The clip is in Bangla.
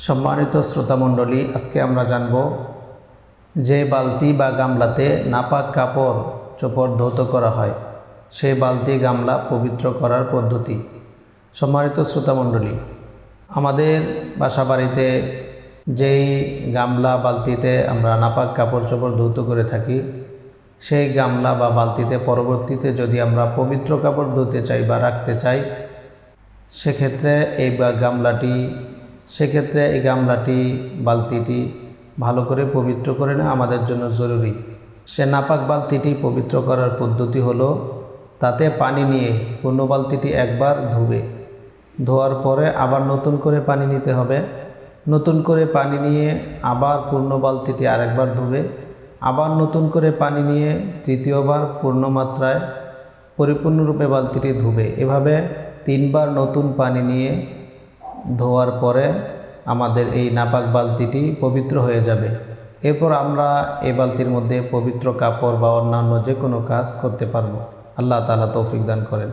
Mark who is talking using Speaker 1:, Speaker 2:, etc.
Speaker 1: সম্মানিত শ্রোতামণ্ডলী, আজকে আমরা জানব যে বালতি বা গামলাতে নাপাক কাপড় চোপড় ধৌত করা হয় সেই বালতি গামলা পবিত্র করার পদ্ধতি। সম্মানিত শ্রোতামণ্ডলী, আমাদের বাসাবাড়িতে যেই গামলা বালতিতে আমরা নাপাক কাপড় চোপড় ধৌত করে থাকি, সেই গামলা বা বালতিতে পরবর্তীতে যদি আমরা পবিত্র কাপড় ধুতে চাই বা রাখতে চাই, সেক্ষেত্রে এই গামলাটি বালতিটি ভালো করে পবিত্র করে নেওয়া আমাদের জন্য জরুরি। সে নাপাক বালতিটি পবিত্র করার পদ্ধতি হলো, তাতে পানি নিয়ে পূর্ণ বালতিটি একবার ধোয়ার পরে আবার নতুন করে পানি নিতে হবে। নতুন করে পানি নিয়ে আবার পূর্ণ বালতিটি আরেকবার আবার নতুন করে পানি নিয়ে তৃতীয়বার পূর্ণ মাত্রায় পরিপূর্ণরূপে বালতিটি এভাবে 3 বার নতুন পানি নিয়ে ধোয়ার পরে আমাদের এই নাপাক বালতিটি পবিত্র হয়ে যাবে। এরপর আমরা এই বালতির মধ্যে পবিত্র কাপড় বা অন্যান্য যে কোনো কাজ করতে পারবো। আল্লাহ তাআলা তৌফিক দান করেন।